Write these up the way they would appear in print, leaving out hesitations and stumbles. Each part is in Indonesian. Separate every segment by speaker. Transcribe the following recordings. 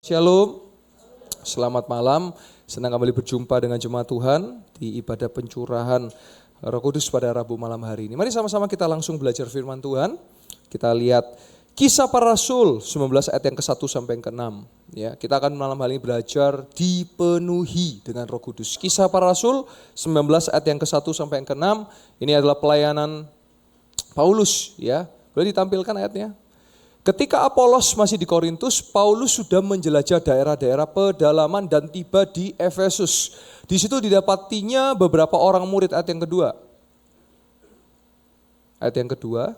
Speaker 1: Shalom, selamat malam. Senang kembali berjumpa dengan jemaat Tuhan di ibadah pencurahan Roh Kudus pada Rabu malam hari ini. Mari sama-sama kita langsung belajar firman Tuhan. Kita lihat Kisah Para Rasul 19 ayat yang ke-1 sampai yang ke-6. Ya, kita akan malam hari ini belajar dipenuhi dengan Roh Kudus. Kisah Para Rasul 19 ayat yang ke-1 sampai yang ke-6. Ini adalah pelayanan Paulus, ya. Boleh ditampilkan ayatnya? Ketika Apolos masih di Korintus, Paulus sudah menjelajah daerah-daerah pedalaman dan tiba di Efesus. Di situ didapatinya beberapa orang murid. Ayat yang kedua. Ayat yang kedua.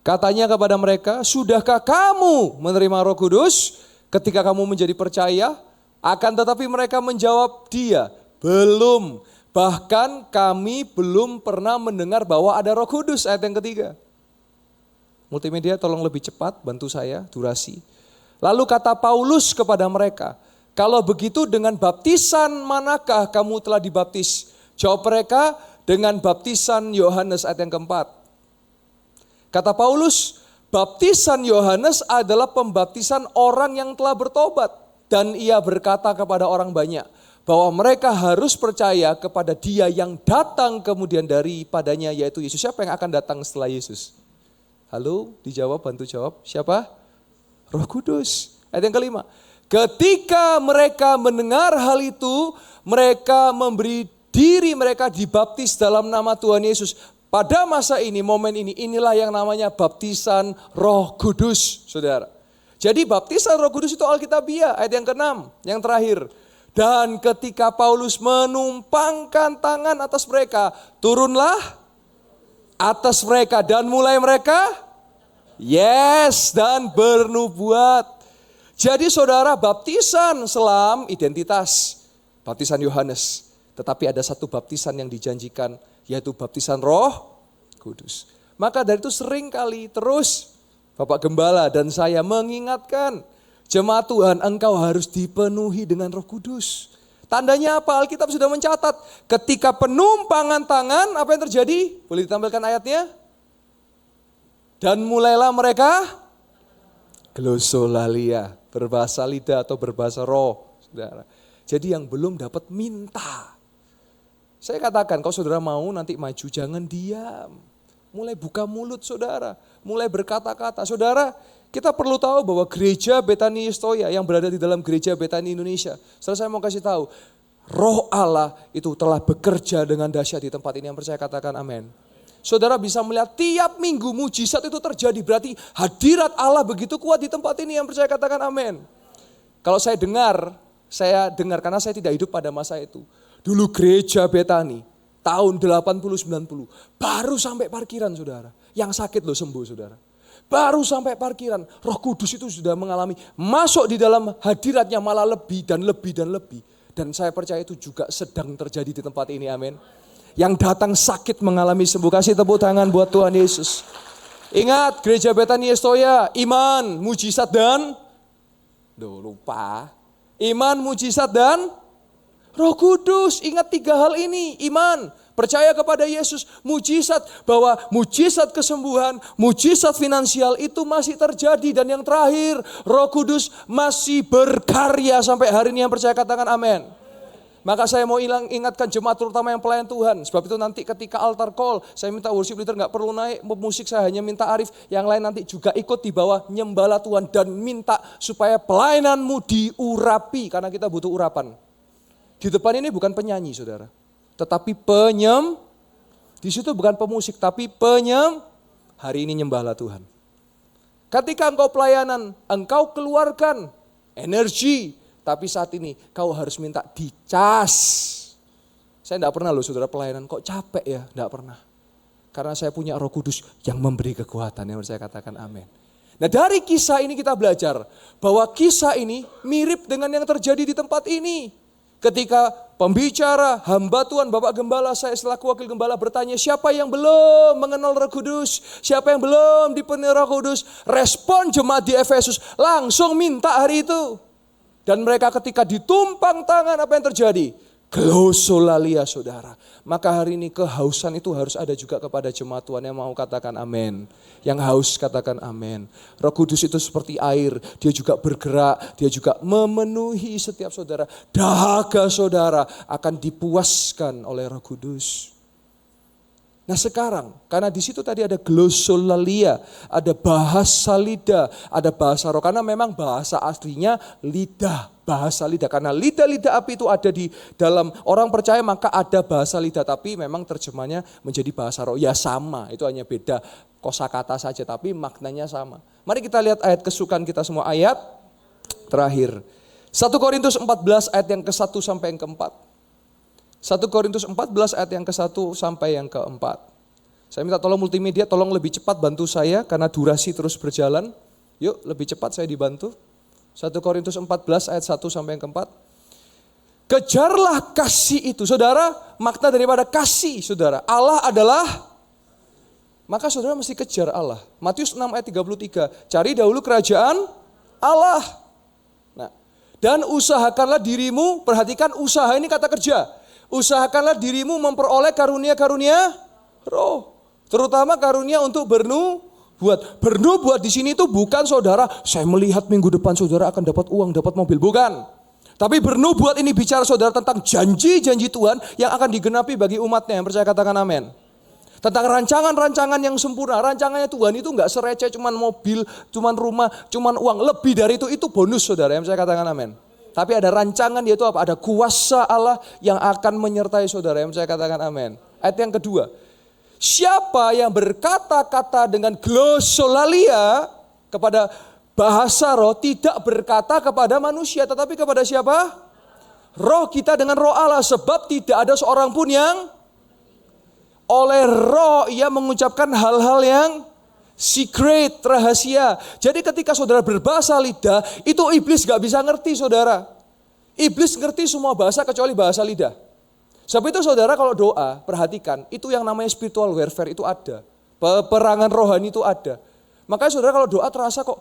Speaker 1: Katanya kepada mereka, sudahkah kamu menerima Roh Kudus ketika kamu menjadi percaya? Akan tetapi mereka menjawab dia, belum. Bahkan kami belum pernah mendengar bahwa ada Roh Kudus. Ayat yang ketiga. Multimedia tolong lebih cepat, bantu saya, durasi. Lalu kata Paulus kepada mereka, kalau begitu dengan baptisan manakah kamu telah dibaptis? Jawab mereka, dengan baptisan Yohanes. Ayat yang keempat. Kata Paulus, baptisan Yohanes adalah pembaptisan orang yang telah bertobat. Dan ia berkata kepada orang banyak, bahwa mereka harus percaya kepada dia yang datang kemudian daripadanya, yaitu Yesus. Siapa yang akan datang setelah Yesus? Halo, dijawab, bantu jawab. Siapa? Roh Kudus. Ayat yang kelima. Ketika mereka mendengar hal itu, mereka memberi diri mereka dibaptis dalam nama Tuhan Yesus. Pada masa ini, momen ini, inilah yang namanya baptisan Roh Kudus, saudara. Jadi baptisan Roh Kudus itu Alkitabiah, ayat yang ke-6, yang terakhir. Dan ketika Paulus menumpangkan tangan atas mereka, turunlah atas mereka dan mulai mereka dan bernubuat. Jadi saudara, baptisan selam identitas baptisan Yohanes, tetapi ada satu baptisan yang dijanjikan, yaitu baptisan Roh Kudus. Maka dari itu sering kali terus Bapak Gembala dan saya mengingatkan jemaat Tuhan, engkau harus dipenuhi dengan Roh Kudus. Tandanya apa? Alkitab sudah mencatat. Ketika penumpangan tangan, apa yang terjadi? Boleh ditampilkan ayatnya? Dan mulailah mereka glosolalia, berbahasa lidah atau berbahasa roh, saudara. Jadi yang belum dapat minta. Saya katakan, kalau saudara mau nanti maju, jangan diam. Mulai buka mulut saudara, mulai berkata-kata. Saudara, kita perlu tahu bahwa gereja Betani Yustoya yang berada di dalam gereja Betani Indonesia. Setelah saya mau kasih tahu, Roh Allah itu telah bekerja dengan dahsyat di tempat ini. Yang percaya katakan amin. Saudara bisa melihat tiap minggu mujizat itu terjadi. Berarti hadirat Allah begitu kuat di tempat ini. Yang percaya katakan amin. Kalau saya dengar karena saya tidak hidup pada masa itu. Dulu gereja Betani tahun 80-90 baru sampai parkiran saudara. Yang sakit loh sembuh saudara. Baru sampai parkiran, Roh Kudus itu sudah mengalami masuk di dalam hadiratnya malah lebih dan lebih dan lebih. Dan saya percaya itu juga sedang terjadi di tempat ini, amin. Yang datang sakit mengalami sembuh. Kasih tepuk tangan buat Tuhan Yesus. Ingat, gereja Betani Yustoya, iman, mujizat dan lupa. Iman, mujizat dan Roh Kudus. Ingat 3 hal ini, iman, percaya kepada Yesus, mujizat, bahwa mujizat kesembuhan, mujizat finansial itu masih terjadi. Dan yang terakhir, Roh Kudus masih berkarya sampai hari ini. Yang percaya katakan amin. Maka saya mau ingatkan jemaat terutama yang pelayan Tuhan. Sebab itu nanti ketika altar call, saya minta worship leader gak perlu naik musik, saya hanya minta Arif. Yang lain nanti juga ikut di bawah nyembala Tuhan dan minta supaya pelayananmu diurapi. Karena kita butuh urapan. Di depan ini bukan penyanyi saudara. Tetapi di situ bukan pemusik, tapi hari ini nyembahlah Tuhan. Ketika engkau pelayanan, engkau keluarkan energi, tapi saat ini kau harus minta dicas. Saya tidak pernah loh saudara pelayanan, kok capek ya? Tidak pernah. Karena saya punya Roh Kudus yang memberi kekuatan, yang saya katakan amin. Nah dari kisah ini kita belajar, bahwa kisah ini mirip dengan yang terjadi di tempat ini. Ketika pembicara, hamba Tuhan, Bapak Gembala, saya selaku wakil gembala bertanya, siapa yang belum mengenal Roh Kudus? Siapa yang belum dipenuhi Roh Kudus? Respon jemaat di Efesus, langsung minta hari itu. Dan mereka ketika ditumpang tangan, apa yang terjadi? Glosolalia saudara. Maka hari ini kehausan itu harus ada juga kepada jemaat Tuhan yang mau katakan amin. Yang haus katakan amin. Roh Kudus itu seperti air. Dia juga bergerak. Dia juga memenuhi setiap saudara. Dahaga saudara akan dipuaskan oleh Roh Kudus. Nah sekarang, karena di situ tadi ada glosolalia, ada bahasa lidah, ada bahasa roh. Karena memang bahasa aslinya lidah, bahasa lidah. Karena lidah-lidah api itu ada di dalam orang percaya, maka ada bahasa lidah. Tapi memang terjemahnya menjadi bahasa roh. Ya sama, itu hanya beda kosakata saja, tapi maknanya sama. Mari kita lihat ayat kesukaan kita semua, ayat terakhir. 1 Korintus 14 ayat yang ke-1 sampai yang ke-4. 1 Korintus 14 ayat yang ke-1 sampai yang ke-4. Saya minta tolong multimedia, tolong lebih cepat bantu saya karena durasi terus berjalan. Yuk lebih cepat saya dibantu. 1 Korintus 14 ayat 1 sampai yang ke-4. Kejarlah kasih itu. Saudara, makna daripada kasih saudara. Allah adalah, maka saudara mesti kejar Allah. Matius 6 ayat 33. Cari dahulu kerajaan Allah. Nah, dan usahakanlah dirimu, perhatikan usaha ini kata kerja. Usahakanlah dirimu memperoleh karunia-karunia roh. Terutama karunia untuk bernubuat. Bernubuat di sini itu bukan saudara, saya melihat minggu depan saudara akan dapat uang, dapat mobil. Bukan. Tapi bernubuat ini bicara saudara tentang janji-janji Tuhan yang akan digenapi bagi umatnya yang percaya katakan amin. Tentang rancangan-rancangan yang sempurna. Rancangannya Tuhan itu enggak sereceh cuman mobil, cuman rumah, cuman uang. Lebih dari itu bonus saudara yang percaya katakan amin. Tapi ada rancangan yaitu apa? Ada kuasa Allah yang akan menyertai saudara yang saya katakan amin. Ayat yang kedua. Siapa yang berkata-kata dengan glosolalia kepada bahasa roh tidak berkata kepada manusia tetapi kepada siapa? Roh kita dengan roh Allah. Sebab tidak ada seorang pun yang oleh roh ia mengucapkan hal-hal yang secret, rahasia. Jadi ketika saudara berbahasa lidah, itu iblis gak bisa ngerti saudara. Iblis ngerti semua bahasa kecuali bahasa lidah. Sebab itu saudara kalau doa, perhatikan, itu yang namanya spiritual warfare itu ada. Peperangan rohani itu ada. Makanya saudara kalau doa terasa kok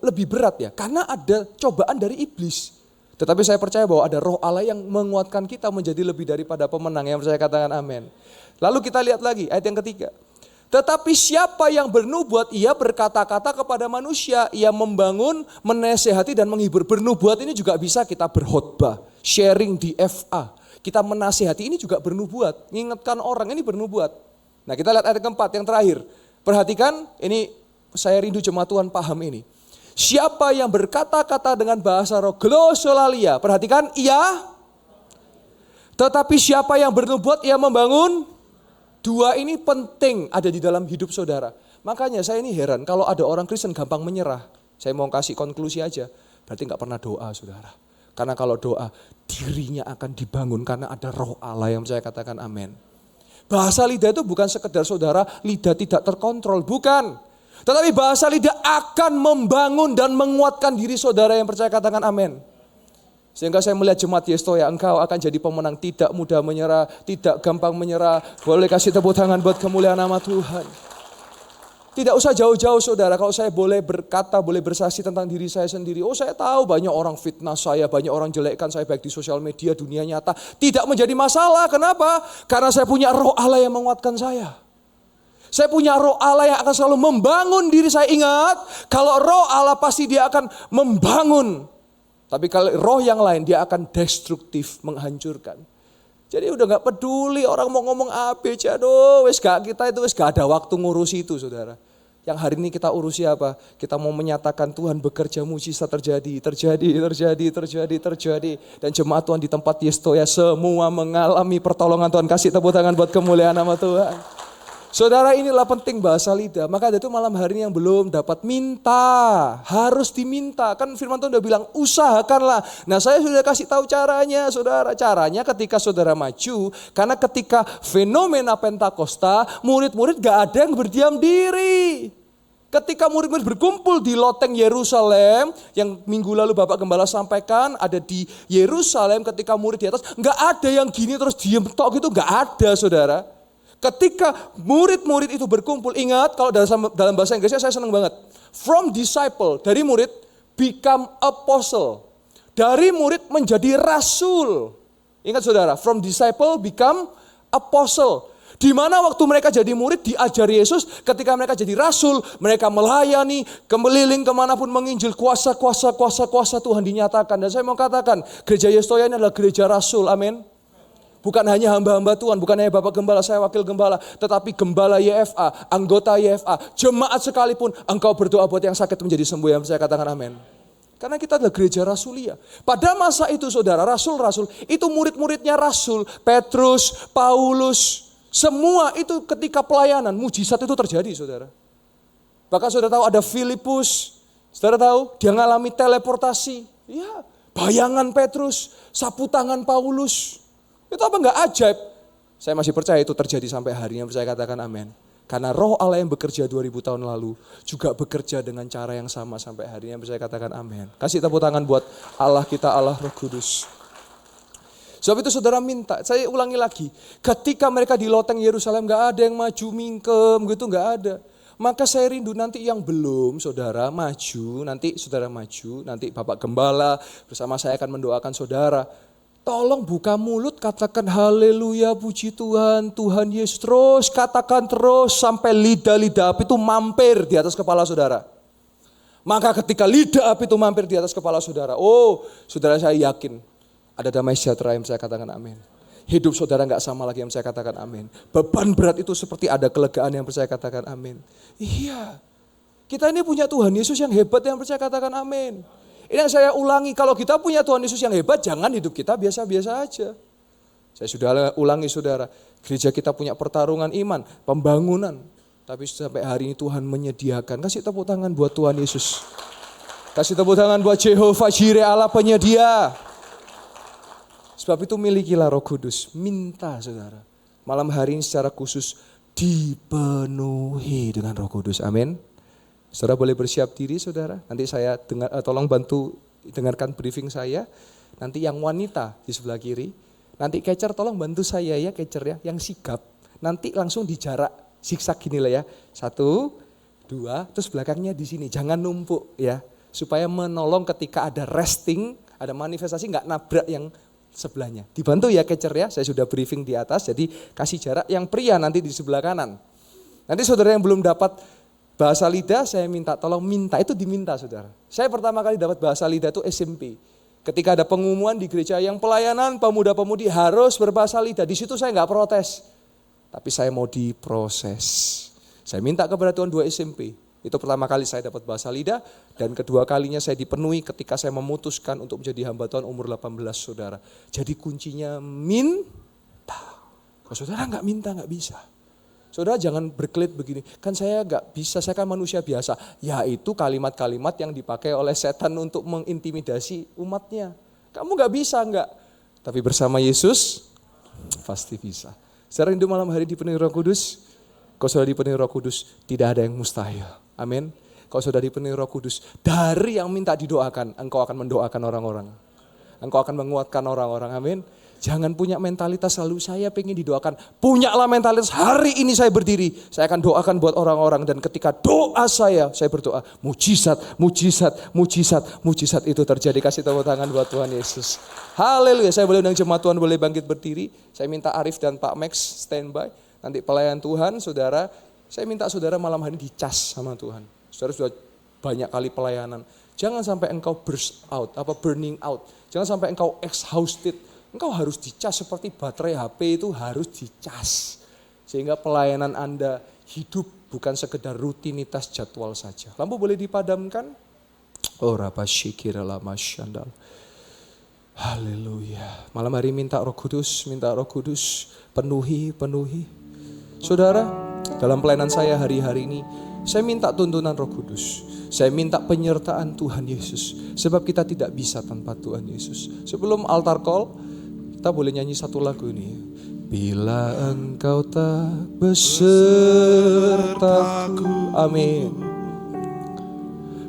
Speaker 1: lebih berat ya. Karena ada cobaan dari iblis. Tetapi saya percaya bahwa ada roh Allah yang menguatkan kita menjadi lebih daripada pemenang. Yang saya katakan amin. Lalu kita lihat lagi ayat yang ketiga. Tetapi siapa yang bernubuat, ia berkata-kata kepada manusia, ia membangun, menasehati dan menghibur. Bernubuat ini juga bisa kita berkhotbah, sharing di FA. Kita menasehati ini juga bernubuat, mengingatkan orang ini bernubuat. Nah kita lihat ayat keempat yang terakhir. Perhatikan, ini saya rindu jemaat Tuhan paham ini. Siapa yang berkata-kata dengan bahasa roh, glosolalia. Perhatikan, ia. Tetapi siapa yang bernubuat, ia membangun. Dua ini penting ada di dalam hidup saudara. Makanya saya ini heran kalau ada orang Kristen gampang menyerah. Saya mau kasih konklusi aja. Berarti gak pernah doa saudara. Karena kalau doa dirinya akan dibangun karena ada roh Allah yang saya katakan amin. Bahasa lidah itu bukan sekedar saudara lidah tidak terkontrol. Bukan. Tetapi bahasa lidah akan membangun dan menguatkan diri saudara yang percaya katakan amin. Sehingga saya melihat jemaat Yestoya, engkau akan jadi pemenang, tidak mudah menyerah, tidak gampang menyerah. Boleh kasih tepuk tangan buat kemuliaan nama Tuhan. Tidak usah jauh-jauh saudara, kalau saya boleh berkata, boleh bersaksi tentang diri saya sendiri. Oh saya tahu banyak orang fitnah saya, banyak orang jelekkan saya baik di sosial media, dunia nyata. Tidak menjadi masalah, kenapa? Karena saya punya roh Allah yang menguatkan saya. Saya punya roh Allah yang akan selalu membangun diri saya. Ingat, kalau roh Allah pasti dia akan membangun. Tapi kalau roh yang lain dia akan destruktif, menghancurkan. Jadi udah gak peduli orang mau ngomong ABC, aduh wes gak, kita itu wes gak ada waktu ngurusi itu saudara. Yang hari ini kita urusi apa? Kita mau menyatakan Tuhan bekerja, mujizat terjadi. Dan jemaat Tuhan di tempat Yestoya semua mengalami pertolongan Tuhan. Kasih tepuk tangan buat kemuliaan nama Tuhan. Saudara inilah penting bahasa lidah. Maka ada itu malam hari ini yang belum dapat minta. Harus diminta. Kan firman Tuhan udah bilang usahakanlah. Nah saya sudah kasih tahu caranya saudara. Caranya ketika saudara maju. Karena ketika fenomena Pentakosta. Murid-murid gak ada yang berdiam diri. Ketika murid-murid berkumpul di loteng Yerusalem. Yang minggu lalu Bapak Gembala sampaikan. Ada di Yerusalem ketika murid di atas. Gak ada yang gini terus diem tok gitu. Gak ada saudara. Ketika murid-murid itu berkumpul, ingat kalau dalam bahasa Inggrisnya saya senang banget. From disciple, dari murid, become apostle. Dari murid menjadi rasul. Ingat saudara, from disciple become apostle. Di mana waktu mereka jadi murid diajari Yesus, ketika mereka jadi rasul, mereka melayani, keliling kemanapun menginjil, kuasa Tuhan dinyatakan. Dan saya mau katakan, gereja Yestoya ini adalah gereja rasul, amin. Bukan hanya hamba-hamba Tuhan, bukan hanya Bapak Gembala, saya wakil Gembala, tetapi Gembala YFA, anggota YFA, jemaat sekalipun, engkau berdoa buat yang sakit menjadi sembuh, yang saya katakan amin. Karena kita adalah gereja rasulia. Pada masa itu saudara, rasul-rasul, itu murid-muridnya rasul, Petrus, Paulus, semua itu ketika pelayanan, mujizat itu terjadi saudara. Bahkan saudara tahu ada Filipus, saudara tahu dia mengalami teleportasi. Ya, bayangan Petrus, sapu tangan Paulus. Itu apa enggak ajaib? Saya masih percaya itu terjadi sampai hari ini, saya katakan amin. Karena roh Allah yang bekerja 2000 tahun lalu juga bekerja dengan cara yang sama sampai hari ini, saya katakan amin. Kasih tepuk tangan buat Allah kita, Allah Roh Kudus. Sebab itu saudara minta, saya ulangi lagi. Ketika mereka di loteng Yerusalem gak ada yang maju mingkem gitu, gak ada. Maka saya rindu nanti yang belum saudara maju, nanti saudara maju, nanti Bapak Gembala bersama saya akan mendoakan saudara. Tolong buka mulut, katakan haleluya, puji Tuhan, Tuhan Yesus. Terus katakan terus sampai lidah-lidah api itu mampir di atas kepala saudara. Maka ketika lidah api itu mampir di atas kepala saudara, oh saudara saya yakin ada damai sejahtera, yang saya katakan amin. Hidup saudara gak sama lagi, yang saya katakan amin. Beban berat itu seperti ada kelegaan, yang saya katakan amin. Iya, kita ini punya Tuhan Yesus yang hebat, yang saya katakan amin. Ini yang saya ulangi, kalau kita punya Tuhan Yesus yang hebat, jangan hidup kita biasa-biasa aja. Saya sudah ulangi saudara, gereja kita punya pertarungan iman, pembangunan. Tapi sampai hari ini Tuhan menyediakan. Kasih tepuk tangan buat Tuhan Yesus. Kasih tepuk tangan buat Jehovah Jireh, Allah penyedia. Sebab itu milikilah Roh Kudus, minta saudara. Malam hari ini secara khusus dipenuhi dengan Roh Kudus, amin. Saudara boleh bersiap diri saudara, nanti saya tolong bantu dengarkan briefing saya. Nanti yang wanita di sebelah kiri, nanti catcher tolong bantu saya ya catcher ya, yang sigap. Nanti langsung di jarak zigzag gini lah ya, 1, 2, terus belakangnya di sini, jangan numpuk ya. Supaya menolong ketika ada resting, ada manifestasi gak nabrak yang sebelahnya. Dibantu ya catcher ya, saya sudah briefing di atas, jadi kasih jarak. Yang pria nanti di sebelah kanan. Nanti saudara yang belum dapat bahasa lidah, saya minta tolong minta, itu diminta saudara. Saya pertama kali dapat bahasa lidah itu SMP. Ketika ada pengumuman di gereja yang pelayanan pemuda-pemudi harus berbahasa lidah. Di situ saya nggak protes, tapi saya mau diproses. Saya minta kepada Tuhan 2 SMP. Itu pertama kali saya dapat bahasa lidah, dan kedua kalinya saya dipenuhi ketika saya memutuskan untuk menjadi hamba Tuhan umur 18 saudara. Jadi kuncinya minta. Kalau saudara nggak minta nggak bisa. Saudara jangan berkelit begini, kan saya gak bisa, saya kan manusia biasa. Ya itu kalimat-kalimat yang dipakai oleh setan untuk mengintimidasi umatnya. Kamu gak bisa enggak, tapi bersama Yesus pasti bisa. Saudara rindu malam hari dipenuhi Roh Kudus? Kalau saudara dipenuhi Roh Kudus, tidak ada yang mustahil. Amin. Kalau saudara dipenuhi Roh Kudus, dari yang minta didoakan, engkau akan mendoakan orang-orang. Engkau akan menguatkan orang-orang, amin. Jangan punya mentalitas selalu saya pengen didoakan. Punyalah mentalitas hari ini saya berdiri, saya akan doakan buat orang-orang. Dan ketika doa saya berdoa, mujizat, mujizat, mujizat, mujizat itu terjadi. Kasih tepuk tangan buat Tuhan Yesus. Haleluya, saya boleh undang jemaat Tuhan boleh bangkit berdiri. Saya minta Arif dan Pak Max standby. Nanti pelayan Tuhan, saudara, saya minta saudara malam hari dicas sama Tuhan. Saudara sudah banyak kali pelayanan. Jangan sampai engkau burst out, burning out. Jangan sampai engkau exhausted. Engkau harus dicas seperti baterai HP itu harus dicas. Sehingga pelayanan Anda hidup bukan sekedar rutinitas jadwal saja. Lampu boleh dipadamkan? Oh rabasyikira lama syandal. Haleluya. Malam hari minta Roh Kudus, penuhi. Saudara, dalam pelayanan saya hari-hari ini, saya minta tuntunan Roh Kudus. Saya minta penyertaan Tuhan Yesus. Sebab kita tidak bisa tanpa Tuhan Yesus. Sebelum altar call, kita boleh nyanyi satu lagu ini. Bila engkau tak besertaku, amin.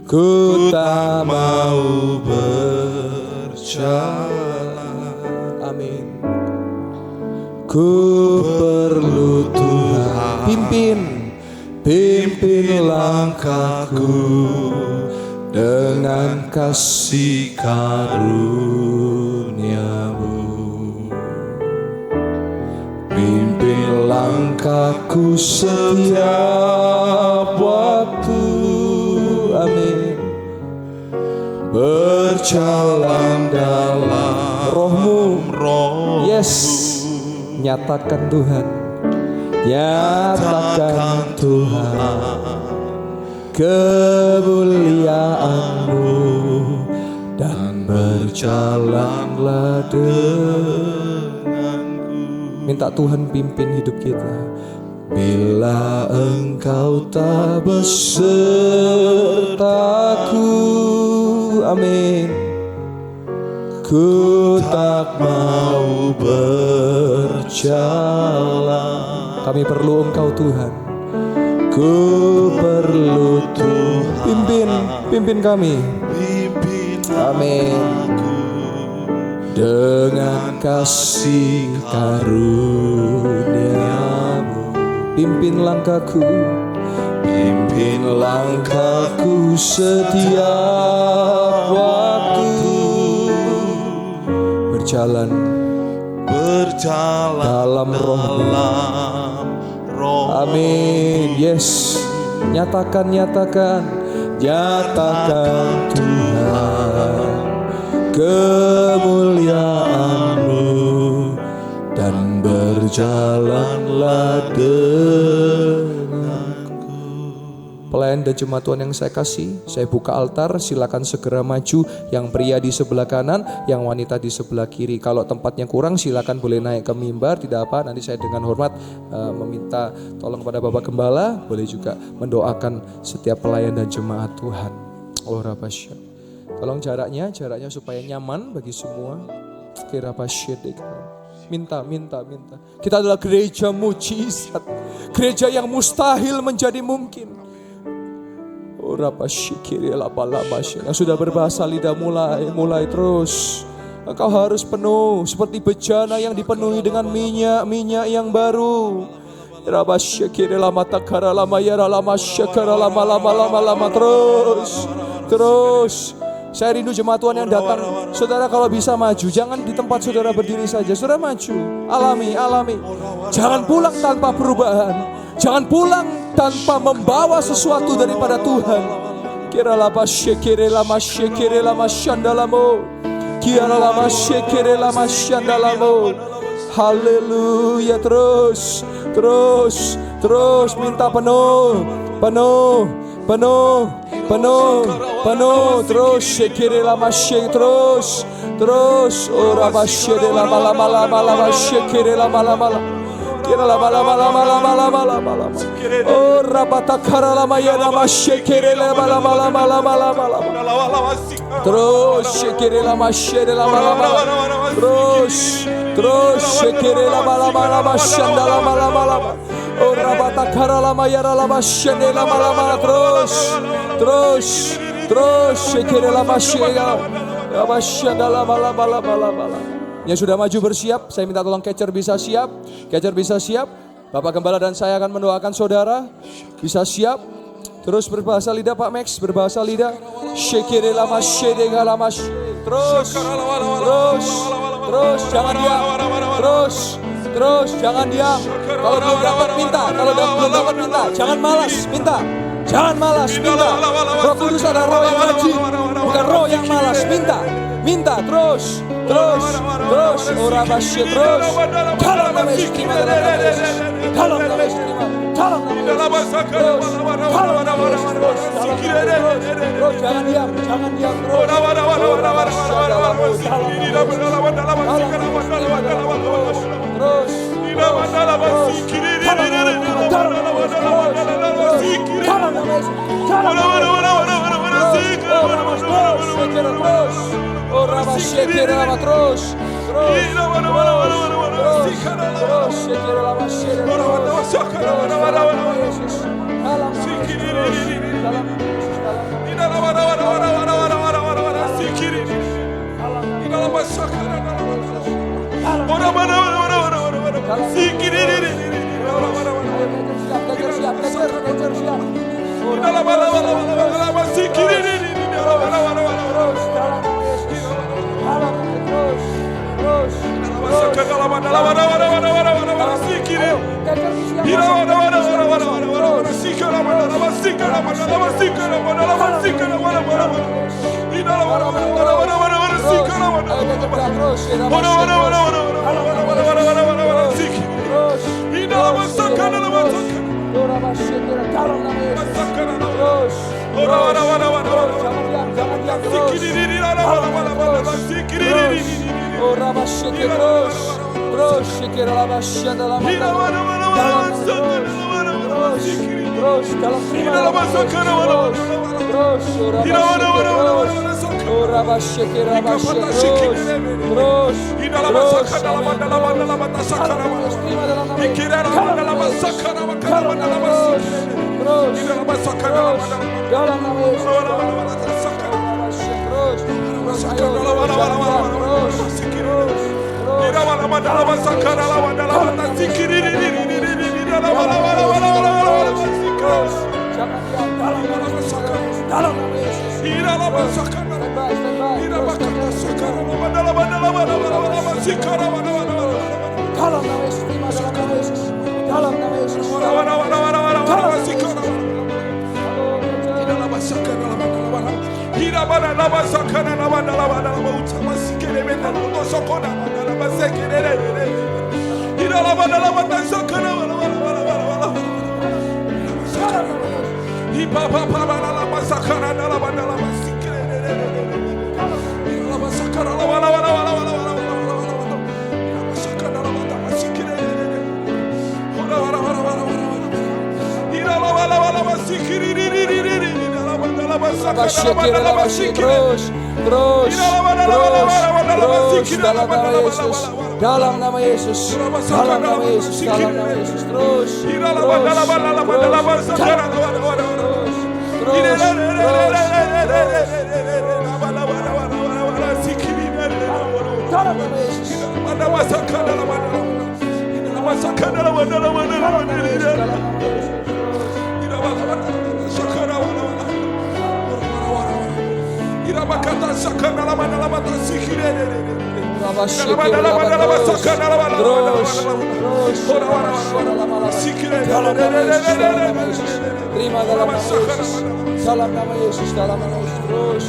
Speaker 1: Ku tak mau berjalan, amin. Ku perlu Tuhan pimpin langkahku dengan kasih karunia-Mu. langkahku setiap waktu. Amin. Berjalan dalam rohmu. Yes. Nyatakan Tuhan. Nyatakan Tuhan kemuliaan-Mu dan berjalanlah denganku. Minta Tuhan pimpin hidup kita. Bila Engkau tak besertaku, amin, ku tak mau berjalan. Kami perlu Engkau Tuhan. Ku perlu Tuhan. Pimpin kami. Amin. Dengan kasih karunia-Mu, pimpin langkahku setiap waktu. Berjalan dalam roh-Mu. Amin. Yes. Nyatakan Tuhan kemuliaan-Mu dan berjalanlah denganku. Pelayan dan jemaat Tuhan yang saya kasih, saya buka altar, silakan segera maju. Yang pria di sebelah kanan, yang wanita di sebelah kiri. Kalau tempatnya kurang silakan boleh naik ke mimbar, tidak apa. Nanti saya dengan hormat meminta tolong kepada Bapak Gembala, boleh juga mendoakan setiap pelayan dan jemaat Tuhan. Oh Rabasya. Tolong jaraknya supaya nyaman bagi semua. Minta. Kita adalah gereja mujizat. Gereja yang mustahil menjadi mungkin. Oh yang sudah berbahasa lidah mulai terus. Engkau harus penuh seperti bejana yang dipenuhi dengan minyak yang baru. Terus. Saya rindu jemaat Tuhan yang datang. Saudara kalau bisa maju, jangan di tempat saudara berdiri saja. Saudara maju, alami. Jangan pulang tanpa perubahan. Jangan pulang tanpa membawa sesuatu daripada Tuhan. Haleluya. Terus minta penuh. Terus shekere lama shek terus ora basyede lama shekere lama kira lama ora batakara lama ya lama shekere lama terus shekere lama shede lama terus shekere lama shanda lama ora batakara lama ya lama shede lama terus shekere lama shega lama shanda lama. Yang sudah maju bersiap, saya minta tolong catcher bisa siap. Bapak Gembala dan saya akan mendoakan saudara. Bisa siap. Terus berbahasa lidah Pak Max, berbahasa lidah. Shekere lama shedega lama. Terus jangan diam. Terus jangan diam. Kalau belum dapat minta, jangan malas minta. Roh Kudus adalah roh yang rajin, bukan roh yang malas. Minta terus. Ora basye terus. Dalam nama Yesus terima. Dalam nama Yesus terima. Terus jangan diam Dalam nama Yesus, dalam nama Yesus, dalam nama Yesus, terus, terima dalam nama Yesus, dalam nama Yesus, terus, dalam nama Yesus,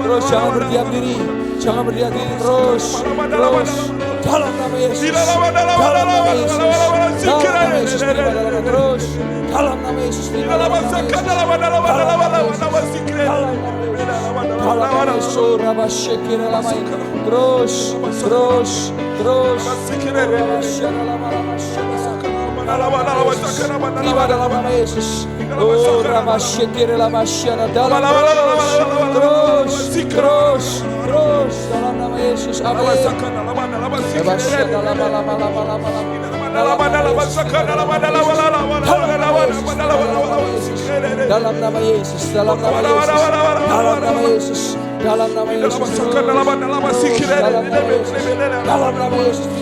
Speaker 1: terus jangan berdiam diri, jangan berdiam diri, terus, dalam nama Yesus, dalam nama Yesus, terus, dalam nama Yesus, dalam nama Yesus, oh Ramashekere Lamashana, dalam terus dalam nama Yesus, amin. Dalam nama Yesus, dalam nama Yesus, dalam nama Yesus, dalam nama Yesus,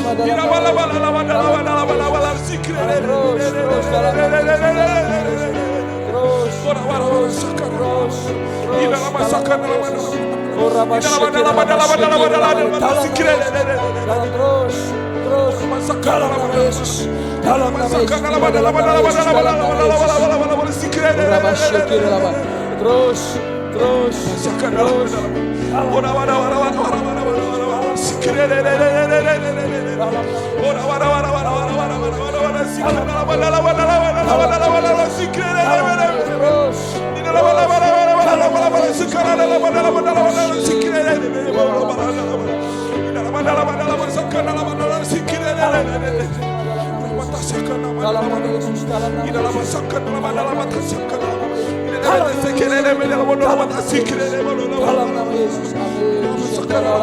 Speaker 1: Dalam nama Yesus, amin. Dalam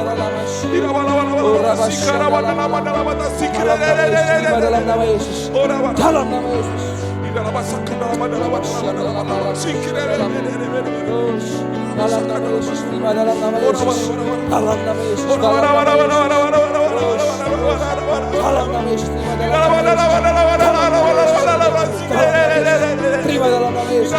Speaker 1: nama Yesus, dalam nama Yesus. Dalam nama Yesus, dalam nama Yesus, dalam nama Yesus, terima dalam nama Yesus,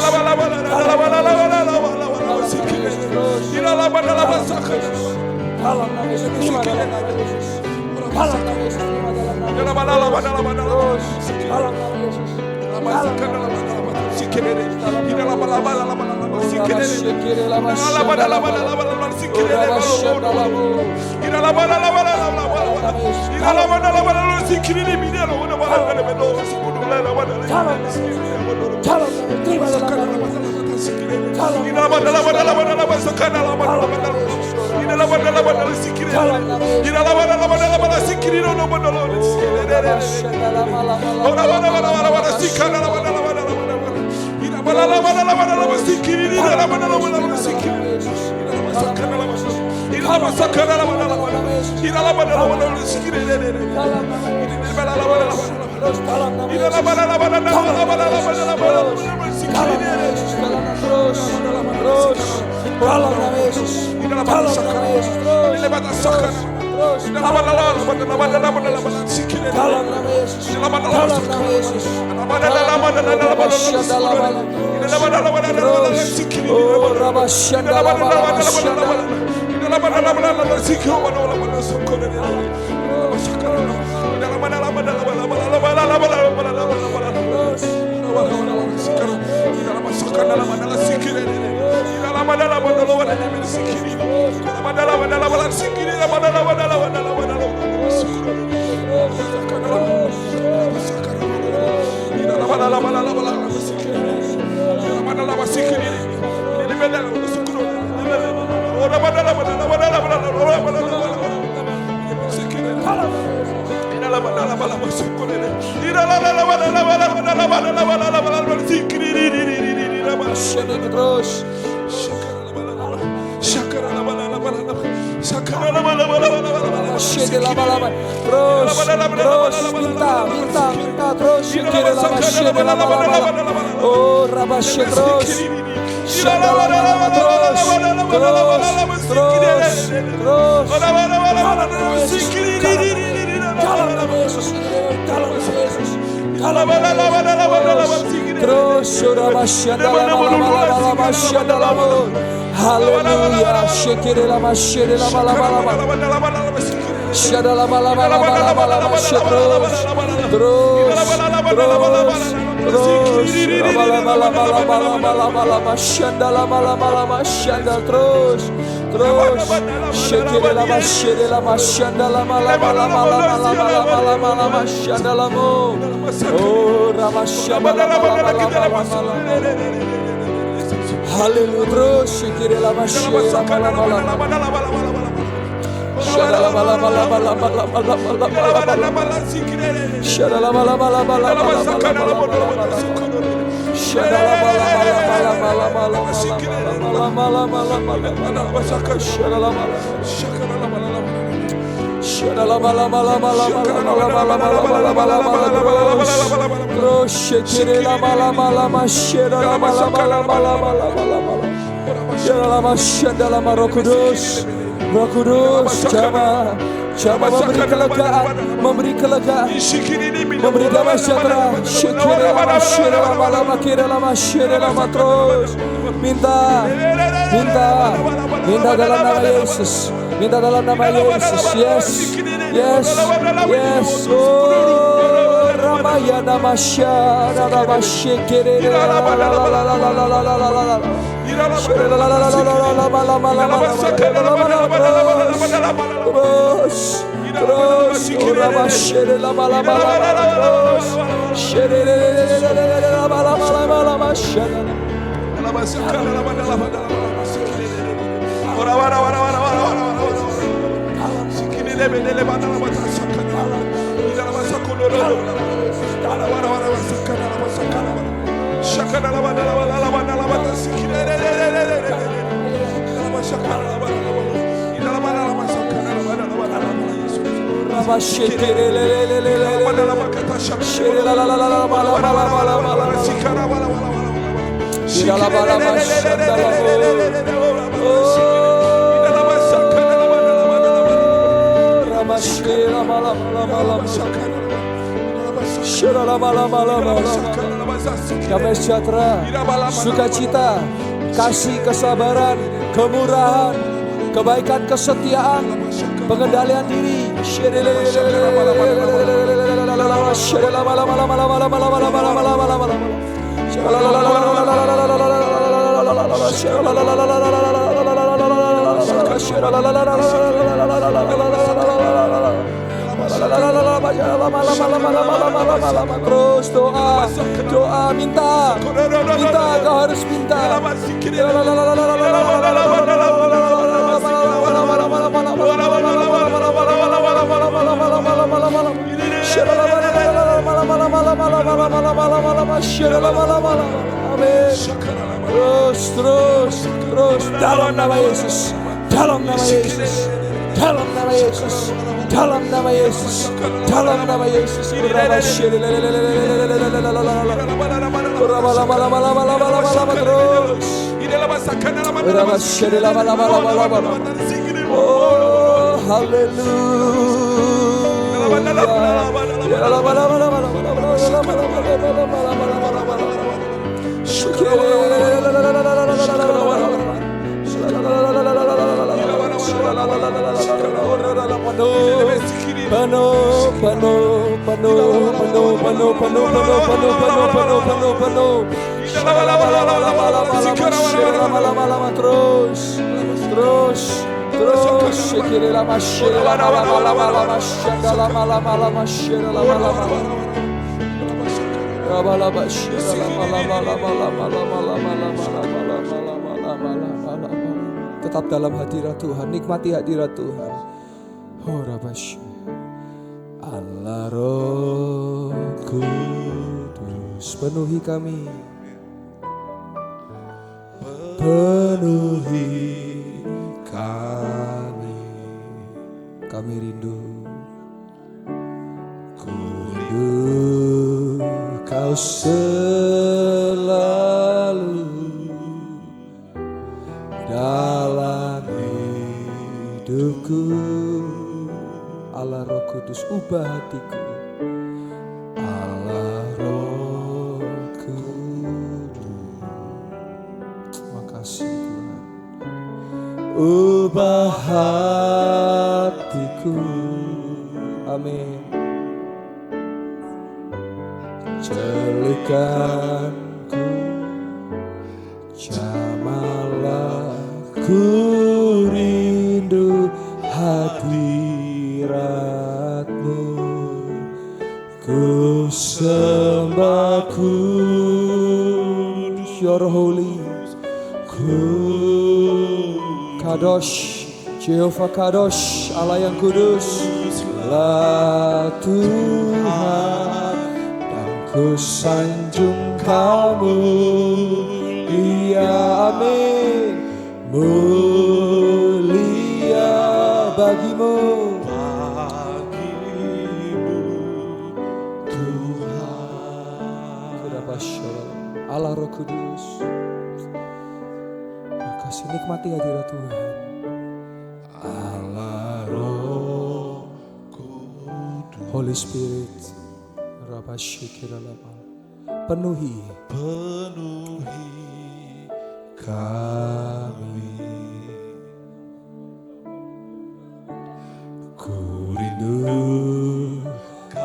Speaker 1: Roh Kudus, Jama memberi kelegaan, memberi kelegaan, memberi damai sejahtera. Terus minta dalam nama Yesus, minta dalam nama Yesus. Yes. Oh, Ramaya Namasya, Damai sejahtera, sukacita, kasih, kesabaran, kemurahan, kebaikan, kesetiaan, pengendalian diri. Terus doa, minta, kau harus minta. Terus dalam nama Yesus, dalam nama Yesus, dalam nama Yesus, dalam nama Yesus, dalam nama Yesus. Oh, tetap dalam hadirat Tuhan, nikmati hadirat Tuhan. Oh, Rabash. Allah Roh Kudus, penuhi kami, penuhi kami rindu, ku rindu kau selalu dalam hidupku. Allah Roh Kudus, ubah hatiku. Allah Roh Kudus, makasih Tuhan. Ubah hatiku, amin. Celikanku, jamalah, ku rindu hadirat-Mu, ku sembah kudus, You're holy, Kadosh, Jehovah Kadosh, Allah yang kudus, lah Tuhan, dan ku sanjung Kamu, iya amin, mulia bagimu Tuhan. Allah Roh Kudus, makasih, nikmati hadirat Tuhan. Allah Roh Kudus, Holy Spirit, penuhi kami, ku rindu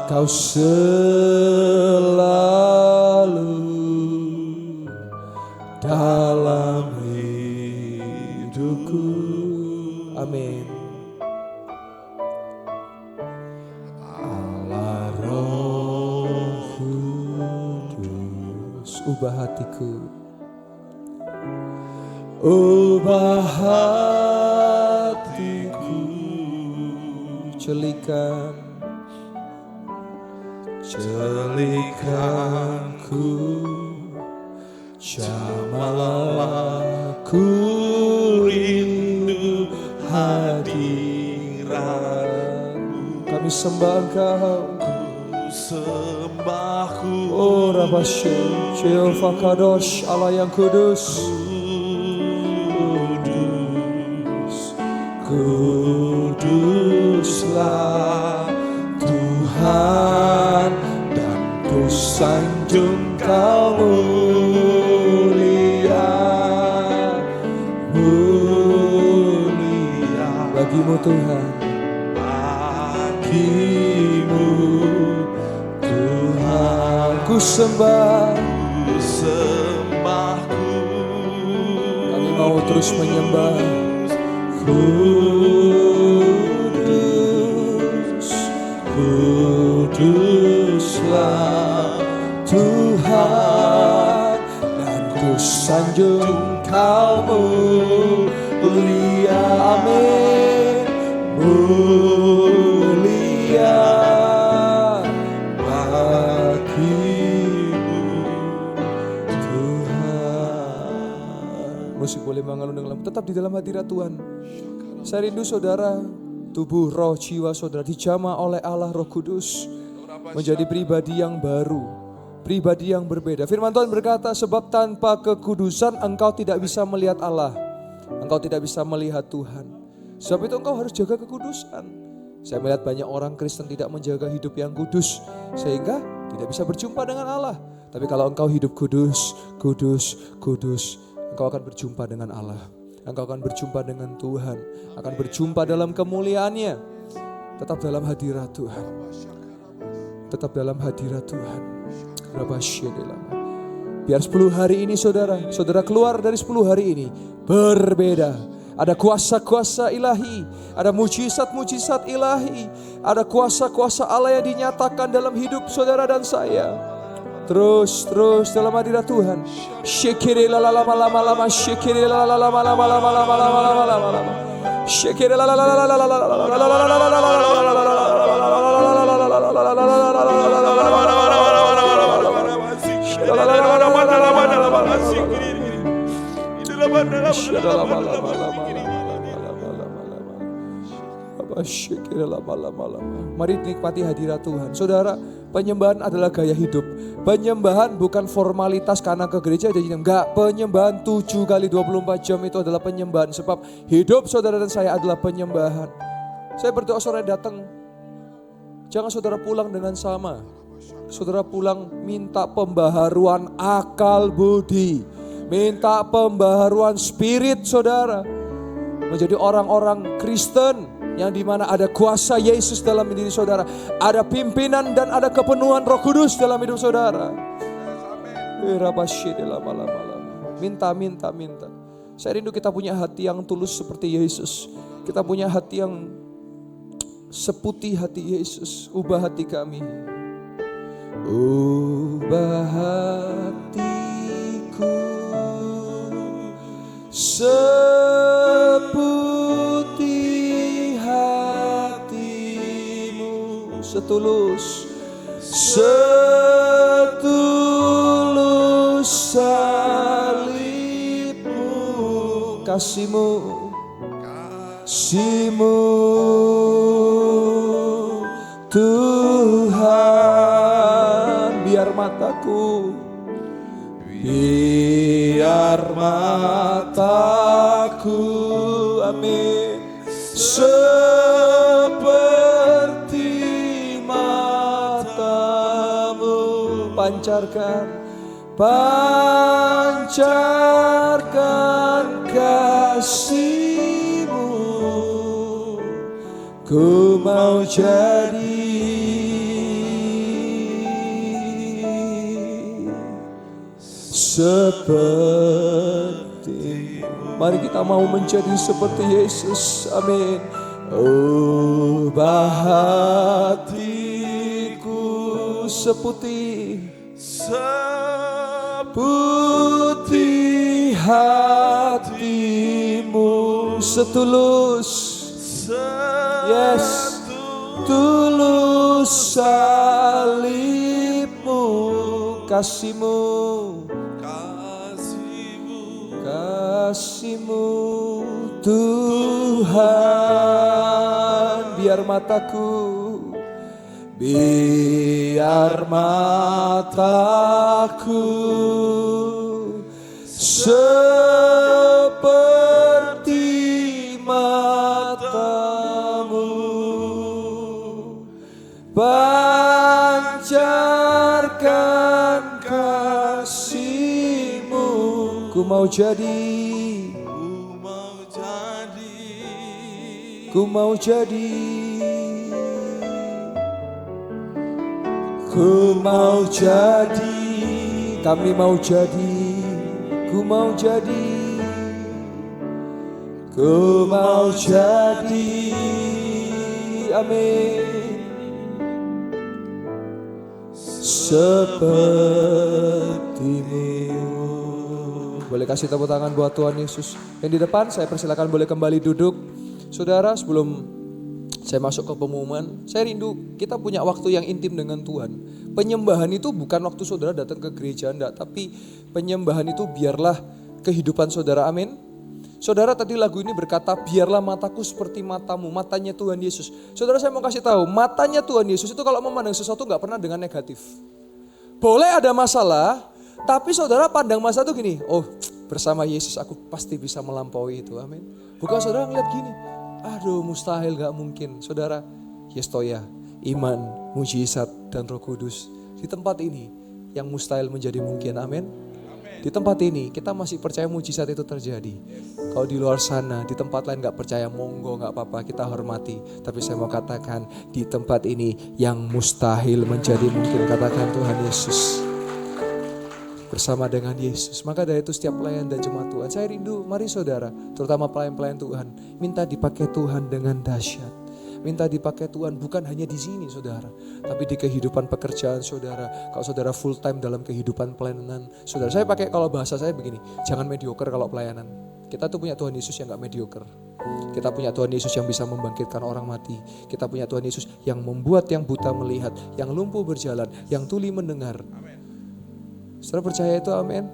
Speaker 1: Kau selalu dalam hidupku, amin. Allah Roh Kudus, ubah hatiku, ubah hatiku, celikanku, Jamah ku rindu hadiratmu. Kami sembah Engkau,
Speaker 2: sembahku,
Speaker 1: oh Rabashe, Jehovah Kadosh, Allah yang kudus. Kuduslah Tuhan, dan ku sanjung Kau mulia, mulia. Bagimu Tuhan, bagimu Tuhan, ku sembah,
Speaker 2: sembahku.
Speaker 1: kami mau terus menyembah. Kudus, kuduslah Tuhan, dan ku sanjung Kau mulia, amin, mulia bagimu Tuhan. Musik boleh mengalun tetap di dalam hadirat Tuhan. Saya rindu saudara, tubuh, roh, jiwa saudara dijamah oleh Allah Roh Kudus menjadi pribadi yang baru, pribadi yang berbeda. Firman Tuhan berkata, sebab tanpa kekudusan engkau tidak bisa melihat Allah, engkau tidak bisa melihat Tuhan. Sebab itu engkau harus jaga kekudusan. Saya melihat banyak orang Kristen tidak menjaga hidup yang kudus, sehingga tidak bisa berjumpa dengan Allah. Tapi kalau engkau hidup kudus, kudus, kudus, engkau akan berjumpa dengan Allah. Engkau akan berjumpa dengan Tuhan, akan berjumpa dalam kemuliaannya. Tetap dalam hadirat Tuhan, tetap dalam hadirat Tuhan. Biar 10 hari ini saudara keluar dari 10 hari ini berbeda. Ada kuasa-kuasa ilahi, ada mujizat-mujizat ilahi, ada kuasa-kuasa Allah yang dinyatakan dalam hidup saudara dan saya. Terus dalam hadirat Tuhan. Syekiri lama-lama, syekiri lama-lama. Syekiri Mari nikmati hadirat Tuhan. Saudara, penyembahan adalah gaya hidup. Penyembahan bukan formalitas karena ke gereja aja. Enggak, penyembahan 7 kali 24 jam itu adalah penyembahan. Sebab hidup saudara dan saya adalah penyembahan. Saya berdoa saudara datang, jangan saudara pulang dengan sama. Saudara pulang minta pembaharuan akal budi, minta pembaharuan spirit saudara. Menjadi orang-orang Kristen yang dimana ada kuasa Yesus dalam diri saudara, ada pimpinan dan ada kepenuhan Roh Kudus dalam hidup saudara. Minta. Saya rindu kita punya hati yang tulus seperti Yesus. Kita punya hati yang seputih hati Yesus. Ubah hati kami. Ubah hatiku seputih hatimu, setulus salibmu, kasihmu Tuhan. Biar mataku amin, seperti matamu, pancarkan kasihmu. Ku mau jadi seperti. Mari kita mau menjadi seperti Yesus. Amin. Ubah hatiku seputih hatimu, setulus, yes, tulus salibmu, kasihmu kasih-Mu Tuhan. Biar mataku seperti mata-Mu, pancarkan kasih-Mu. Ku mau jadi, ku mau jadi, ku mau jadi, kami mau jadi, ku mau jadi, ku mau jadi, amin. Seperti-Mu. Boleh kasih tepuk tangan buat Tuhan Yesus. Yang di depan saya persilakan boleh kembali duduk. Saudara, sebelum saya masuk ke pengumuman, saya rindu kita punya waktu yang intim dengan Tuhan. Penyembahan itu bukan waktu saudara datang ke gereja, enggak, tapi penyembahan itu biarlah kehidupan saudara, amin. Saudara, tadi lagu ini berkata, biarlah mataku seperti mata-Mu, matanya Tuhan Yesus. Saudara, saya mau kasih tahu, matanya Tuhan Yesus itu kalau memandang sesuatu enggak pernah dengan negatif. Boleh ada masalah, tapi saudara pandang masalah itu gini, oh bersama Yesus aku pasti bisa melampaui itu, amin. Bukan saudara ngeliat gini, aduh mustahil, gak mungkin. Saudara, yestoya, iman, mujizat, dan Roh Kudus. Di tempat ini yang mustahil menjadi mungkin, amin. Di tempat ini kita masih percaya mujizat itu terjadi. Kalau di luar sana, di tempat lain gak percaya, monggo gak apa-apa, kita hormati. Tapi saya mau katakan, di tempat ini yang mustahil menjadi mungkin, katakan Tuhan Yesus. Bersama dengan Yesus. Maka dari itu setiap pelayan dan jemaat Tuhan, saya rindu, mari saudara, terutama pelayan-pelayan Tuhan, minta dipakai Tuhan dengan dahsyat. Minta dipakai Tuhan bukan hanya di sini saudara, tapi di kehidupan pekerjaan saudara. Kalau saudara full time dalam kehidupan pelayanan saudara, saya pakai kalau bahasa saya begini, jangan mediocre kalau pelayanan. Kita tuh punya Tuhan Yesus yang gak mediocre. Kita punya Tuhan Yesus yang bisa membangkitkan orang mati. Kita punya Tuhan Yesus yang membuat yang buta melihat, yang lumpuh berjalan, yang tuli mendengar. Saudara percaya itu, amin.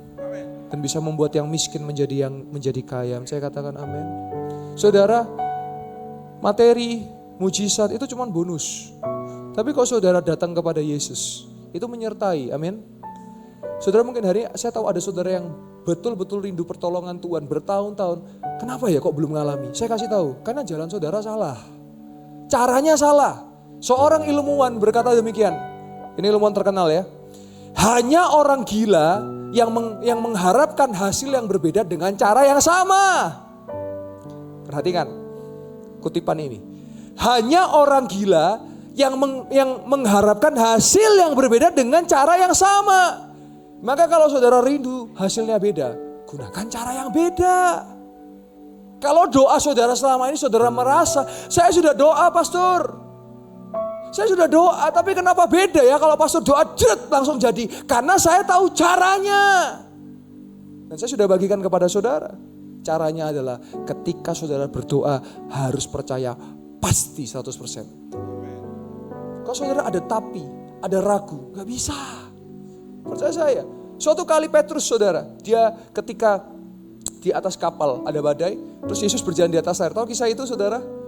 Speaker 1: Dan bisa membuat yang miskin menjadi kaya. Saya katakan amin. Saudara, materi, mujizat itu cuma bonus. Tapi kalau saudara datang kepada Yesus, itu menyertai, amin. Saudara mungkin hari ini, saya tahu ada saudara yang betul-betul rindu pertolongan Tuhan bertahun-tahun. Kenapa ya kok belum mengalami? Saya kasih tahu, karena jalan saudara salah. Caranya salah. Seorang ilmuwan berkata demikian. Ini ilmuwan terkenal ya. Hanya orang gila yang mengharapkan hasil yang berbeda dengan cara yang sama. Perhatikan kutipan ini. Hanya orang gila yang mengharapkan hasil yang berbeda dengan cara yang sama. Maka kalau saudara rindu hasilnya beda, gunakan cara yang beda. Kalau doa saudara selama ini saudara merasa, saya sudah doa pastor. Saya sudah doa, tapi kenapa beda ya kalau pastor doa langsung jadi? Karena saya tahu caranya. Dan saya sudah bagikan kepada saudara. Caranya adalah ketika saudara berdoa harus percaya pasti 100%. Kalau saudara ada tapi, ada ragu, gak bisa. Percaya saya. Suatu kali Petrus saudara, dia ketika di atas kapal ada badai, terus Yesus berjalan di atas air. Tahu kisah itu saudara?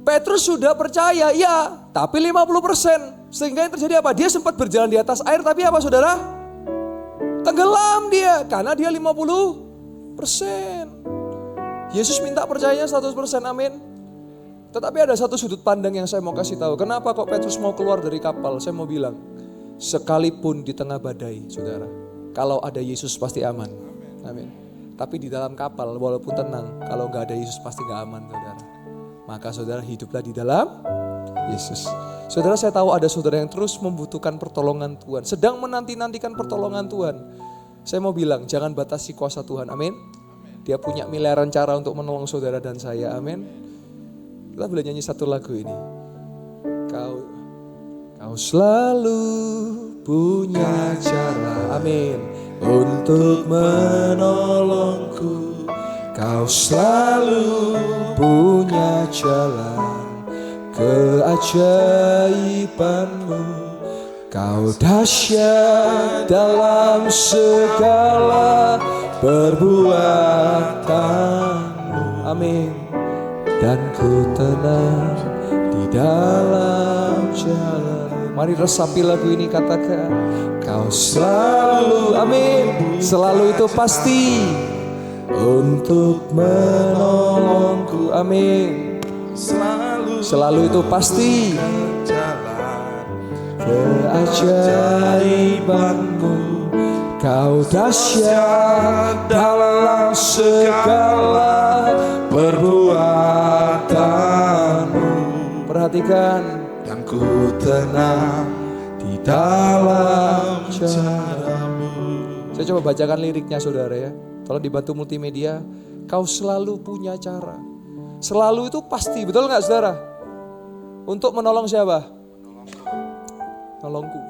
Speaker 1: Petrus sudah percaya, ya, tapi 50%. Sehingga yang terjadi apa? Dia sempat berjalan di atas air, tapi apa saudara? Tenggelam dia, karena dia 50%. Yesus minta percayanya 100%, amin. Tetapi ada satu sudut pandang yang saya mau kasih tahu. Kenapa kok Petrus mau keluar dari kapal? Saya mau bilang, sekalipun di tengah badai, saudara, kalau ada Yesus pasti aman, amin. Tapi di dalam kapal, walaupun tenang, kalau gak ada Yesus pasti gak aman, saudara. Maka saudara hiduplah di dalam Yesus. Saudara, saya tahu ada saudara yang terus membutuhkan pertolongan Tuhan, sedang menanti-nantikan pertolongan Tuhan. Saya mau bilang, jangan batasi kuasa Tuhan, amin. Dia punya miliaran cara untuk menolong saudara dan saya, amin. Kita boleh nyanyi satu lagu ini. Kau selalu punya cara, amin, untuk menolongku. Kau selalu punya jalan keajaibanmu. Kau dahsyat dalam segala perbuatanmu. Amin. Dan ku tenang di dalam jalan. Mari resapi lagu ini, katakan kau selalu, amin, selalu itu pasti untuk menolongku. Amin. Selalu itu pasti keajaibanmu. Kau dahsyat dalam segala perbuatanmu. Perhatikan. Dan ku tenang di dalam caramu. Saya coba bacakan liriknya saudara ya. Tolong dibantu multimedia. Kau selalu punya cara. Selalu itu pasti, betul gak saudara? Untuk menolong siapa? Nolongku.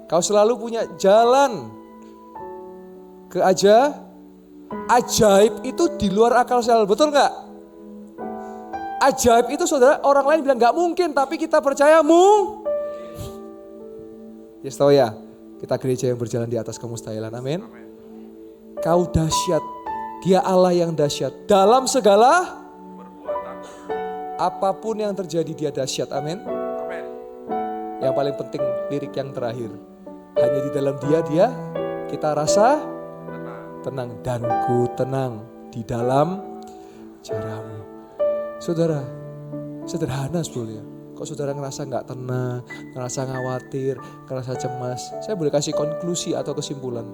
Speaker 1: Kau selalu punya jalan. Ajaib itu di luar akal sehat, betul gak? Ajaib itu saudara, orang lain bilang gak mungkin, tapi kita percaya Yes tahu ya, kita gereja yang berjalan di atas kemustahilan, amin. Kau dahsyat, dia Allah yang dahsyat. Dalam segala apapun yang terjadi dia dahsyat, amin. Yang paling penting lirik yang terakhir. Hanya di dalam dia kita rasa tenang. Dan ku tenang di dalam caramu. Saudara, sederhana sebetulnya. Kok saudara ngerasa gak tenang, ngerasa khawatir, ngerasa cemas. Saya boleh kasih konklusi atau kesimpulan.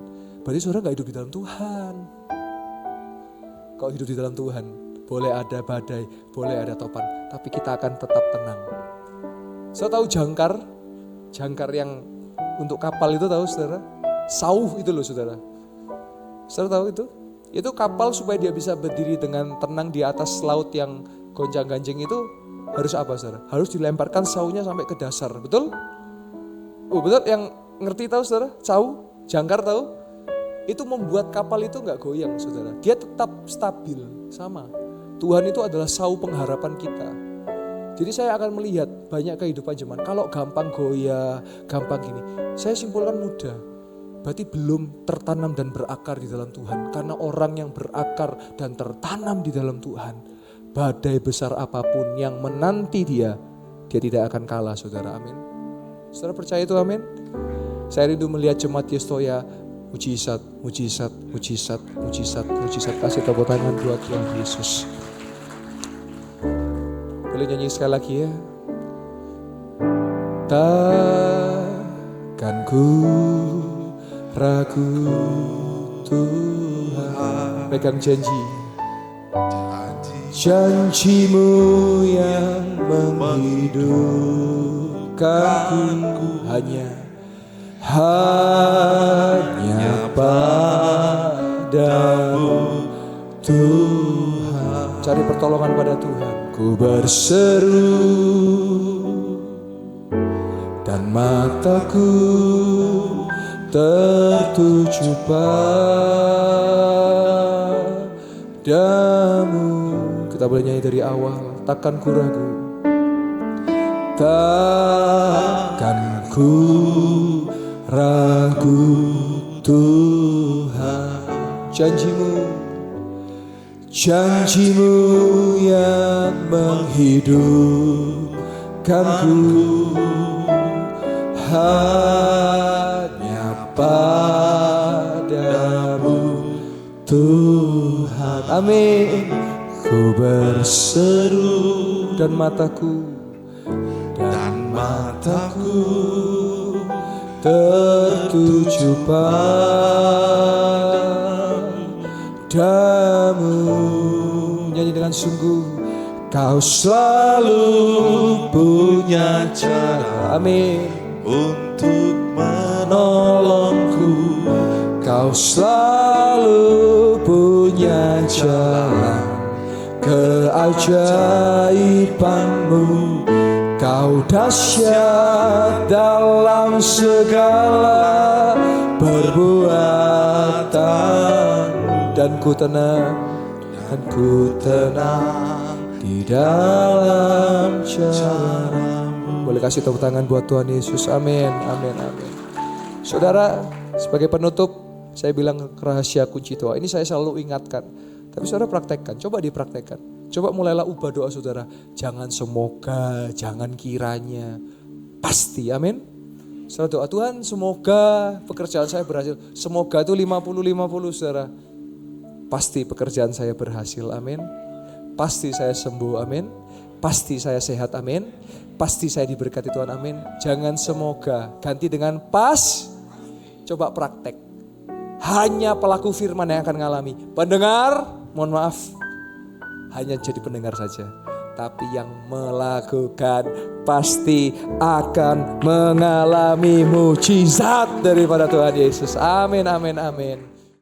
Speaker 1: Berarti saudara gak hidup di dalam Tuhan. Kok hidup di dalam Tuhan? Boleh ada badai, boleh ada topan. Tapi kita akan tetap tenang. Saya tahu jangkar yang untuk kapal itu tahu saudara? Sauh itu loh saudara. Saudara tahu itu? Itu kapal supaya dia bisa berdiri dengan tenang di atas laut yang gonjang-ganjing itu harus apa saudara? Harus dilemparkan sauhnya sampai ke dasar, betul? Oh betul, yang ngerti tahu saudara? Sauh, jangkar tahu? Itu membuat kapal itu gak goyang saudara. Dia tetap stabil, sama. Tuhan itu adalah sauh pengharapan kita. Jadi saya akan melihat banyak kehidupan jemaat. Kalau gampang goyah, gampang gini. Saya simpulkan mudah. Berarti belum tertanam dan berakar di dalam Tuhan. Karena orang yang berakar dan tertanam di dalam Tuhan, badai besar apapun yang menanti dia tidak akan kalah saudara, amin. Saudara percaya itu, amin. Saya rindu melihat jemaat Yestoya, mujizat. Kasih tepuk tangan buat Tuhan Yesus. Boleh nyanyi sekali lagi ya. Takkan ku ragu Tuhan. Pegang janjimu yang menghidupkanku. Hanya padamu Tuhan. Cari pertolongan pada Tuhan. Ku berseru dan mataku tertuju padamu. Kita boleh nyanyi dari awal. Takkan ku ragu. Takkan ku ragu Tuhan. Janjimu yang menghidupkanku. Hanya padamu Tuhan, amin. Ku berseru dan mataku tertuju padamu. Nyanyi dengan sungguh. Kau selalu punya cara, amin, untuk menolongku. Kau selalu punya jalan keajaibanmu. Kau dahsyat dalam segala perbuatan. Dan ku tenang di dalam caramu. Boleh kasih tepuk tangan buat Tuhan Yesus, amin. Saudara, sebagai penutup, Saya bilang rahasia kunci doa. Ini saya selalu ingatkan. Tapi saudara praktekkan, coba dipraktekkan. Coba mulailah ubah doa saudara. Jangan semoga, jangan kiranya. Pasti, amin. Saudara doa, Tuhan semoga pekerjaan saya berhasil. Semoga itu 50-50 saudara. Pasti pekerjaan saya berhasil, amin. Pasti saya sembuh, amin. Pasti saya sehat, amin. Pasti saya diberkati Tuhan, amin. Jangan semoga, ganti dengan pas. Coba praktek. Hanya pelaku firman yang akan mengalami. Pendengar, mohon maaf, hanya jadi pendengar saja. Tapi yang melakukan pasti akan mengalami mujizat daripada Tuhan Yesus. Amin, amin, amin.